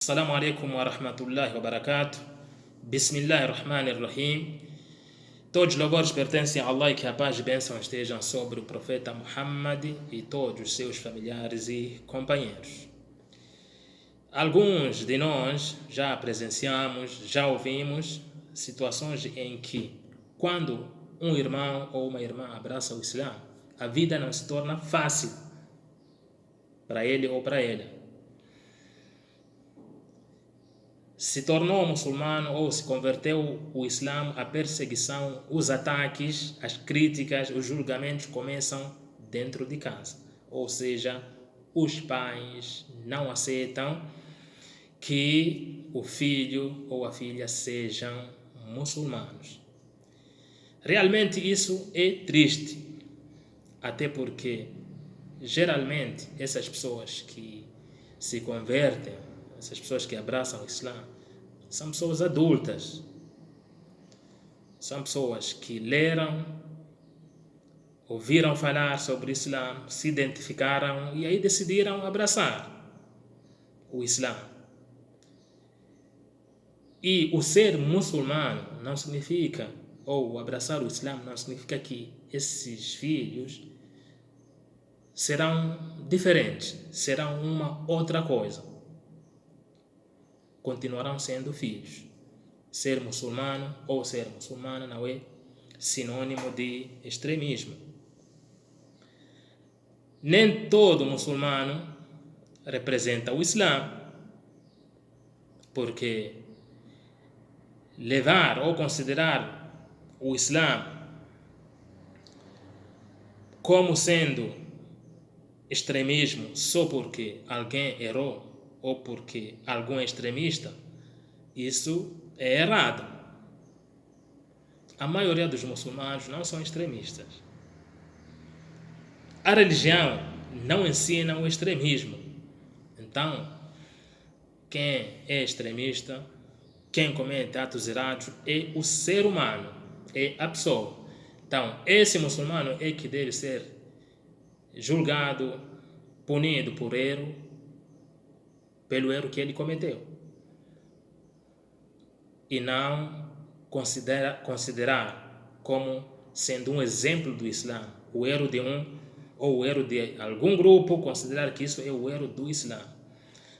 Assalamu alaikum wa rahmatullahi wa barakatuh. Bismillahirrahmanirrahim. Todos os louvores pertencem a Allah e que a paz e bênção estejam sobre o profeta Muhammad e todos os seus familiares e companheiros. Alguns de nós já presenciamos, já ouvimos situações em que, quando um irmão ou uma irmã abraça o Islã, a vida não se torna fácil para ele ou para ela. Se tornou muçulmano ou se converteu o Islã, a perseguição, os ataques, as críticas, os julgamentos começam dentro de casa. Ou seja, os pais não aceitam que o filho ou a filha sejam muçulmanos. Realmente isso é triste, até porque geralmente essas pessoas que se convertem, essas pessoas que abraçam o Islã, são pessoas adultas, são pessoas que leram, ouviram falar sobre o Islã, se identificaram e aí decidiram abraçar o Islã. E o ser muçulmano não significa, ou abraçar o Islã não significa que esses filhos serão diferentes, serão uma outra coisa. Continuarão sendo filhos. Ser muçulmano ou ser muçulmana não é sinônimo de extremismo. Nem todo muçulmano representa o Islã, porque levar ou considerar o Islã como sendo extremismo só porque alguém errou ou porque algum é extremista, isso é errado. A maioria dos muçulmanos não são extremistas. A religião não ensina o extremismo. Então, quem é extremista, quem comete atos errados é o ser humano, é a pessoa. Então, esse muçulmano é que deve ser julgado, punido por erro, pelo erro que ele cometeu, e não considerar como sendo um exemplo do Islã o erro de um ou o erro de algum grupo, considerar que isso é o erro do Islã.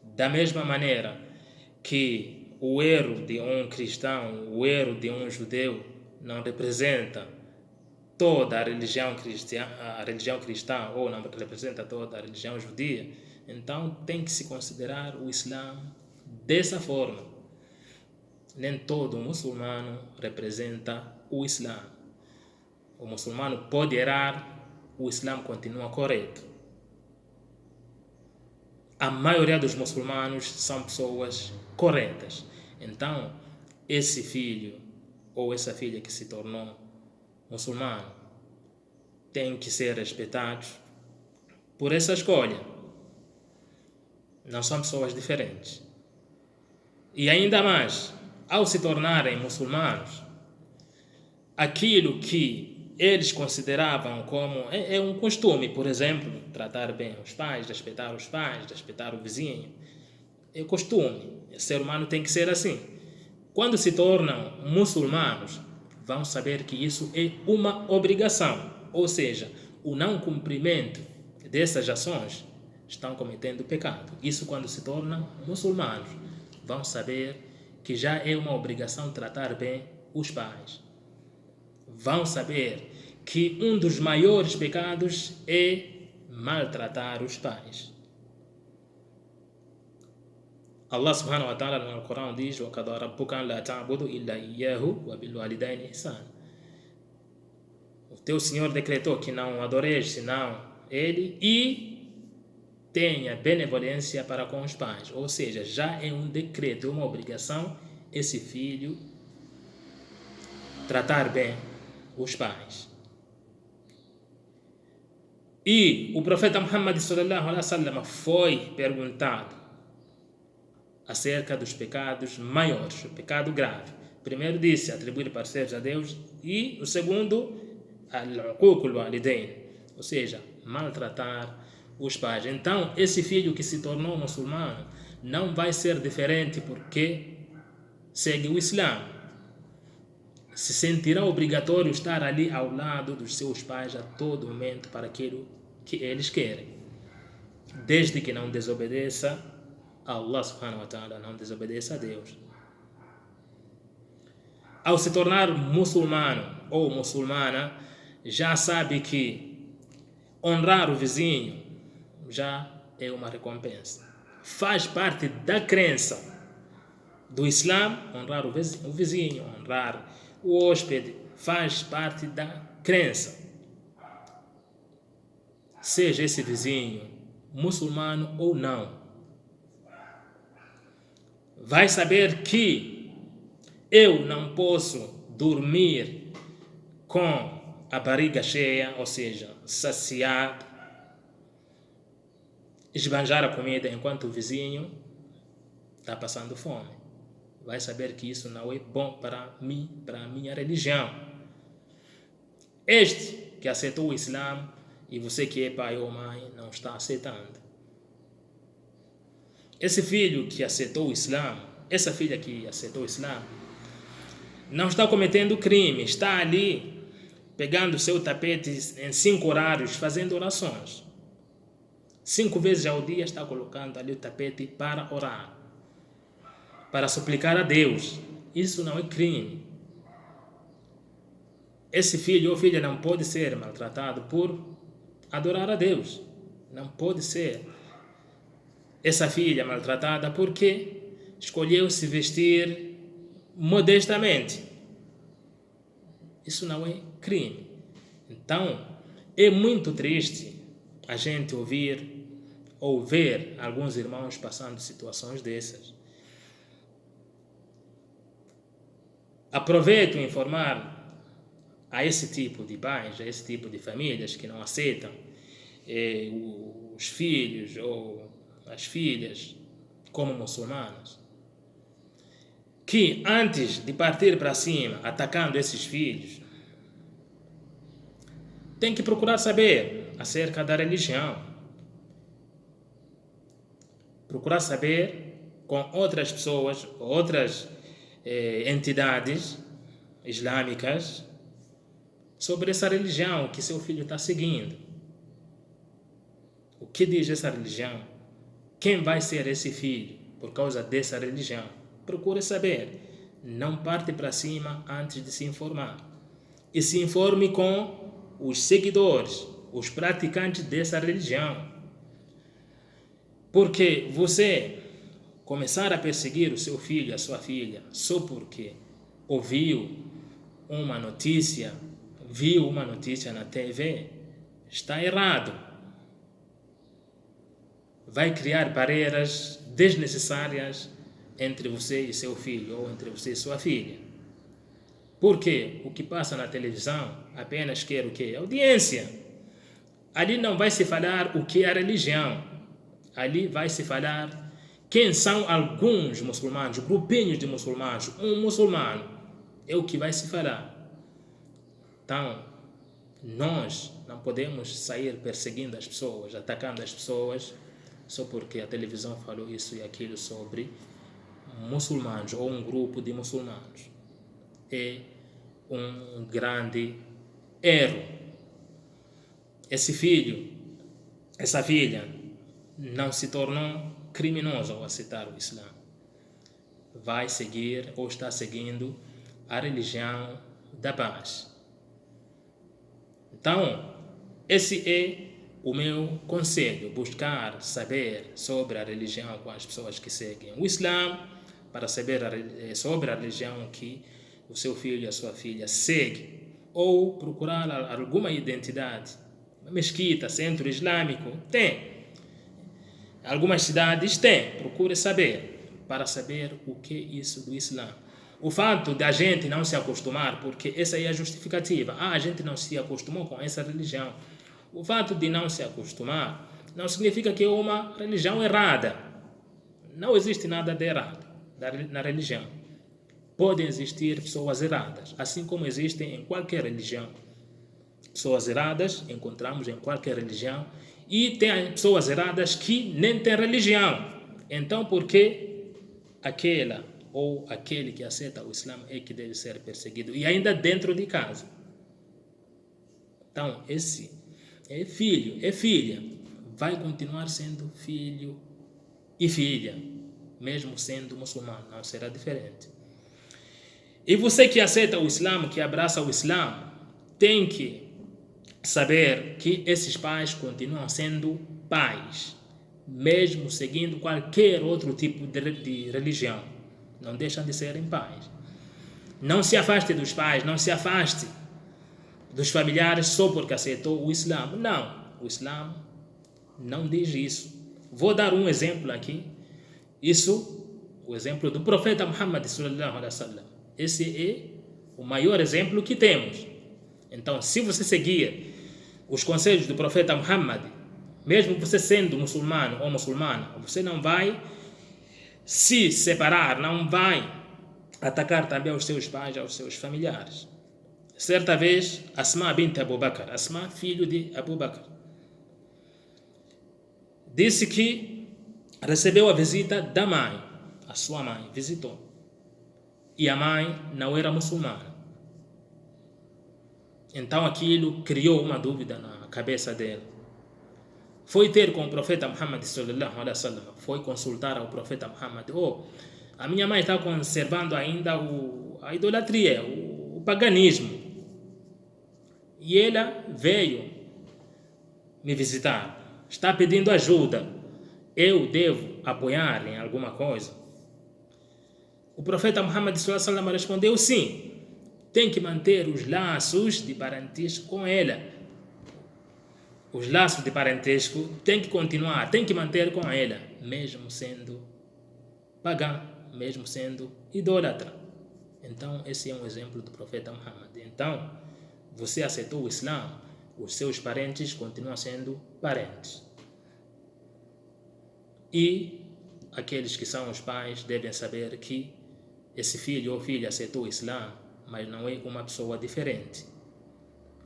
Da mesma maneira que o erro de um cristão, o erro de um judeu não representa toda a religião cristã ou não representa toda a religião judia, então tem que se considerar o Islã dessa forma. Nem todo muçulmano representa o Islã. O muçulmano pode errar, o Islã continua correto. A maioria dos muçulmanos são pessoas corretas. Então, esse filho ou essa filha que se tornou muçulmano tem que ser respeitado por essa escolha. Não são pessoas diferentes. E ainda mais, ao se tornarem muçulmanos, aquilo que eles consideravam como é um costume, por exemplo, tratar bem os pais, respeitar o vizinho, é costume. O ser humano tem que ser assim. Quando se tornam muçulmanos, vão saber que isso é uma obrigação, ou seja, o não cumprimento dessas ações estão cometendo pecado. Isso quando se tornam muçulmanos, vão saber que já é uma obrigação tratar bem os pais. Vão saber que um dos maiores pecados é maltratar os pais. Allah subhanahu wa ta'ala no Alcorão diz: وَقَضَى رَبُّكَ أَنْ لَا تَعْبُدُوا إِلَّا إِيَّاهُ وَبِالْوَالِدَيْنِ إِحْسَانًا. O teu Senhor decretou que não adoreis senão Ele e tenha benevolência para com os pais. Ou seja, já é um decreto, uma obrigação esse filho tratar bem os pais. E o profeta Muhammad sallallahu alaihi wasallam foi perguntado acerca dos pecados maiores, o pecado grave. Primeiro disse atribuir parceiros a Deus e o segundo al-uquq al-walidain, ou seja, maltratar os pais. Então, esse filho que se tornou muçulmano não vai ser diferente porque segue o Islã. Se sentirá obrigatório estar ali ao lado dos seus pais a todo momento para aquilo que eles querem, desde que não desobedeça a Allah subhanahu wa ta'ala, não desobedeça a Deus. Ao se tornar muçulmano ou muçulmana, já sabe que honrar o vizinho já é uma recompensa. Faz parte da crença do Islã honrar o vizinho, honrar o hóspede, faz parte da crença. Seja esse vizinho muçulmano ou não. Vai saber que eu não posso dormir com a barriga cheia, ou seja, saciado, esbanjar a comida enquanto o vizinho está passando fome. Vai saber que isso não é bom para mim, para a minha religião. Este que aceitou o Islã e você que é pai ou mãe não está aceitando. Esse filho que aceitou o Islã, essa filha que aceitou o Islã, não está cometendo crime, está ali pegando seu tapete em 5 horários, fazendo orações. 5 vezes ao dia está colocando ali o tapete para orar, para suplicar a Deus. Isso não é crime. Esse filho ou filha não pode ser maltratado por adorar a Deus. Não pode ser. Essa filha maltratada porque escolheu se vestir modestamente. Isso não é crime. Então, é muito triste a gente ouvir ou ver alguns irmãos passando situações dessas. Aproveito em informar a esse tipo de pais, a esse tipo de famílias que não aceitam os filhos ou as filhas como muçulmanas, que antes de partir para cima atacando esses filhos, tem que procurar saber acerca da religião, procurar saber com outras pessoas, outras entidades islâmicas sobre essa religião que seu filho está seguindo. O que diz essa religião? Quem vai ser esse filho por causa dessa religião? Procure saber. Não parte para cima antes de se informar. E se informe com os seguidores, os praticantes dessa religião. Porque você começar a perseguir o seu filho, a sua filha, só porque ouviu uma notícia, viu uma notícia na TV, está errado. Vai criar barreiras desnecessárias entre você e seu filho, ou entre você e sua filha. Porque o que passa na televisão apenas quer o quê? Audiência. Ali não vai se falar o que é a religião. Ali vai se falar quem são alguns muçulmanos, grupinhos de muçulmanos, um muçulmano. É o que vai se falar. Então, nós não podemos sair perseguindo as pessoas, atacando as pessoas, só porque a televisão falou isso e aquilo sobre muçulmanos ou um grupo de muçulmanos. É um grande erro. Esse filho, essa filha, não se tornou criminoso ao aceitar o Islã. Vai seguir ou está seguindo a religião da paz. Então, esse é o meu conselho, buscar saber sobre a religião com as pessoas que seguem o Islã, para saber sobre a religião que o seu filho e a sua filha seguem, ou procurar alguma identidade. Mesquita, centro islâmico, tem. Algumas cidades têm, procure saber, para saber o que é isso do Islã. O fato de a gente não se acostumar, porque essa é a justificativa, a gente não se acostumou com essa religião. O fato de não se acostumar não significa que é uma religião errada. Não existe nada de errado na religião. Podem existir pessoas erradas, assim como existem em qualquer religião. Pessoas erradas encontramos em qualquer religião, e tem pessoas erradas que nem têm religião. Então, por que aquela ou aquele que aceita o Islã é que deve ser perseguido? E ainda dentro de casa. Então, esse é filho, é filha. Vai continuar sendo filho e filha, mesmo sendo muçulmano, não será diferente. E você que aceita o Islã, que abraça o Islã, tem que saber que esses pais continuam sendo pais, mesmo seguindo qualquer outro tipo de religião. Não deixam de serem pais. Não se afaste dos pais, não se afaste dos familiares só porque aceitou o Islã. Não, o Islã não diz isso. Vou dar um exemplo aqui. O exemplo do profeta Muhammad sallallahu alaihi wasallam. Esse é o maior exemplo que temos. Então, se você seguir os conselhos do profeta Muhammad, mesmo você sendo muçulmano ou muçulmana, você não vai se separar, não vai atacar também aos seus pais, aos seus familiares. Certa vez, Asma bint Abu Bakr, Asma, filho de Abu Bakr, disse que recebeu a visita da mãe, a sua mãe visitou, e a mãe não era muçulmana. Então aquilo criou uma dúvida na cabeça dela. Foi ter com o profeta Muhammad sallallahu alaihi wasallam, foi consultar ao profeta Muhammad: a minha mãe está conservando ainda a idolatria, o paganismo, e ela veio me visitar, está pedindo ajuda, eu devo apoiar em alguma coisa? O profeta Muhammad sallallahu alaihi wasallam respondeu: sim, tem que manter os laços de parentesco com ela. Os laços de parentesco tem que continuar, tem que manter com ela, mesmo sendo pagã, mesmo sendo idólatra. Então, esse é um exemplo do profeta Muhammad. Então, você aceitou o Islã, os seus parentes continuam sendo parentes. E aqueles que são os pais devem saber que esse filho ou filha aceitou o Islã, mas não é uma pessoa diferente.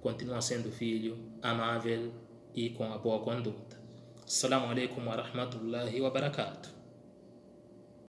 Continua sendo filho, amável e com a boa conduta. Assalamu alaikum wa rahmatullahi wa barakatuh.